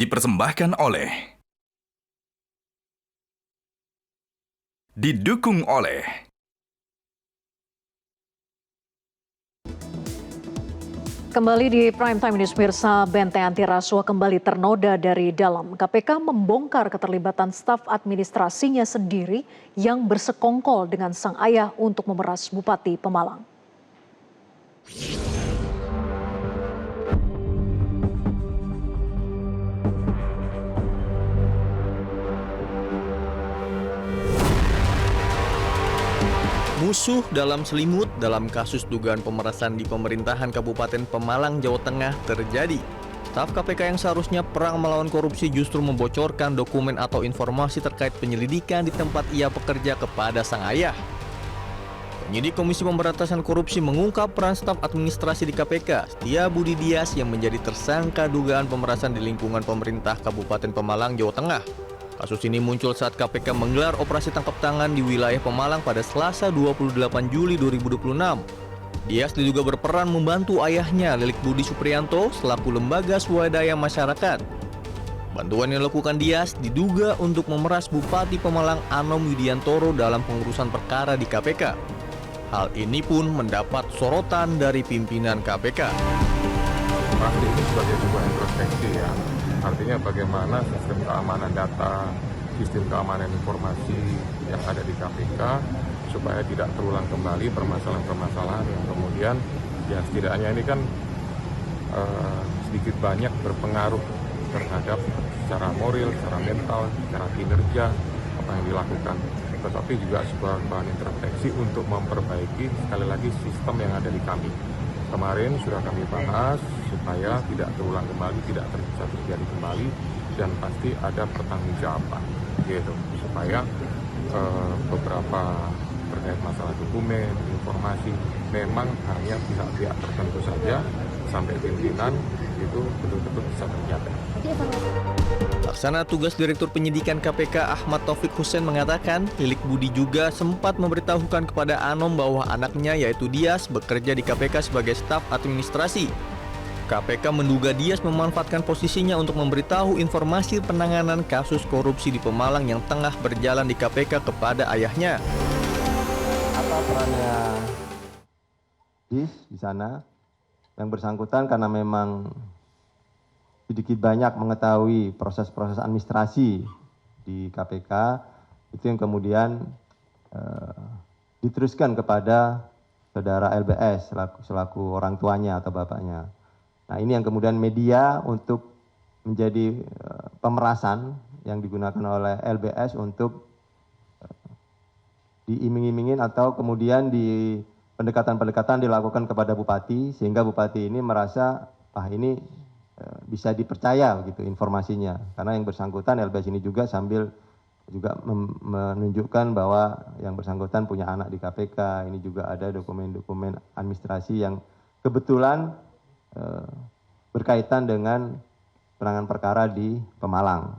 Dipersembahkan oleh, didukung oleh Kembali di Prime Time News, pemirsa. Benteng anti rasuah kembali ternoda dari dalam. KPK membongkar keterlibatan staf administrasinya sendiri yang bersekongkol dengan sang ayah untuk memeras Bupati Pemalang. Musuh dalam selimut dalam kasus dugaan pemerasan di pemerintahan Kabupaten Pemalang, Jawa Tengah terjadi. Staf KPK yang seharusnya perang melawan korupsi justru membocorkan dokumen atau informasi terkait penyelidikan di tempat ia bekerja kepada sang ayah. Penyidik Komisi Pemberantasan Korupsi mengungkap peran staf administrasi di KPK, Setia Budi Dias, yang menjadi tersangka dugaan pemerasan di lingkungan pemerintah Kabupaten Pemalang, Jawa Tengah. Kasus ini muncul saat KPK menggelar operasi tangkap tangan di wilayah Pemalang pada Selasa 28 Juli 2026. Dias diduga berperan membantu ayahnya, Lilik Budi Supriyanto, selaku lembaga swadaya masyarakat. Bantuan yang dilakukan Dias diduga untuk memeras Bupati Pemalang Anom Widiantoro dalam pengurusan perkara di KPK. Hal ini pun mendapat sorotan dari pimpinan KPK. Pasti ini sebagai sebuah introspeksi ya. Artinya bagaimana sistem keamanan data, sistem keamanan informasi yang ada di KPK supaya tidak terulang kembali permasalahan-permasalahan yang kemudian ya setidaknya ini kan sedikit banyak berpengaruh terhadap secara moral, secara mental, secara kinerja apa yang dilakukan. Tetapi juga sebuah bahan introspeksi untuk memperbaiki sekali lagi sistem yang ada di kami. Kemarin sudah kami bahas supaya tidak terulang kembali, tidak terjadi kembali, dan pasti ada pertanggungjawaban, gitu. Supaya beberapa terkait masalah dokumen, informasi, memang hanya pihak-pihak tertentu saja sampai pimpinan itu betul-betul bisa terjaga. Laksana tugas Direktur Penyidikan KPK Ahmad Taufik Hussein mengatakan, Lilik Budi juga sempat memberitahukan kepada Anom bahwa anaknya yaitu Dias bekerja di KPK sebagai staf administrasi. KPK menduga Dias memanfaatkan posisinya untuk memberitahu informasi penanganan kasus korupsi di Pemalang yang tengah berjalan di KPK kepada ayahnya. Apa perannya Dias di sana? Yang bersangkutan karena memang sedikit banyak mengetahui proses-proses administrasi di KPK, itu yang kemudian diteruskan kepada saudara LBS selaku orang tuanya atau bapaknya. Nah, ini yang kemudian media untuk menjadi pemerasan yang digunakan oleh LBS untuk diiming-imingin atau kemudian di pendekatan-pendekatan dilakukan kepada Bupati, sehingga Bupati ini merasa, ini bisa dipercaya begitu informasinya. Karena yang bersangkutan LBS ini juga sambil juga menunjukkan bahwa yang bersangkutan punya anak di KPK. Ini juga ada dokumen-dokumen administrasi yang kebetulan berkaitan dengan penanganan perkara di Pemalang.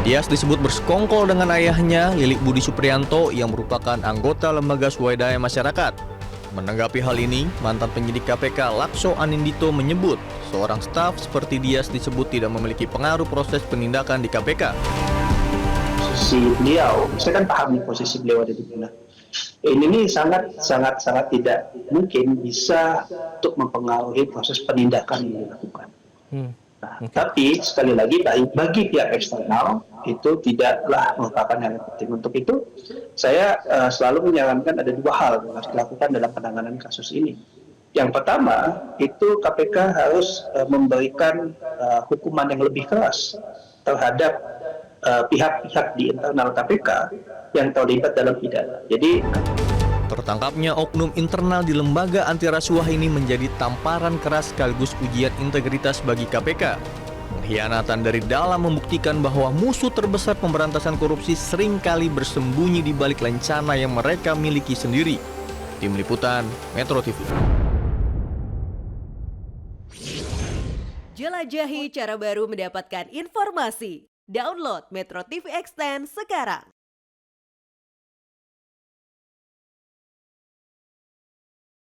Dias disebut bersekongkol dengan ayahnya, Lilik Budi Supriyanto, yang merupakan anggota lembaga swadaya masyarakat. Menanggapi hal ini, mantan penyidik KPK Lakso Anindito menyebut seorang staf seperti Dias disebut tidak memiliki pengaruh proses penindakan di KPK. Posisi beliau, saya kan paham nih posisi beliau ada di mana. Ini sangat tidak mungkin bisa untuk mempengaruhi proses penindakan yang dilakukan. Tapi sekali lagi bagi pihak eksternal itu tidaklah merupakan hal yang penting. Untuk itu saya selalu menyarankan ada dua hal yang harus dilakukan dalam penanganan kasus ini. Yang pertama itu KPK harus memberikan hukuman yang lebih keras terhadap pihak-pihak di internal KPK yang terlibat dalam pidana. Jadi tertangkapnya oknum internal di lembaga anti rasuah ini menjadi tamparan keras sekaligus ujian integritas bagi KPK. Pengkhianatan dari dalam membuktikan bahwa musuh terbesar pemberantasan korupsi seringkali bersembunyi di balik lencana yang mereka miliki sendiri. Tim Liputan, Metro TV. Jelajahi cara baru mendapatkan informasi. Download Metro TV Extend sekarang.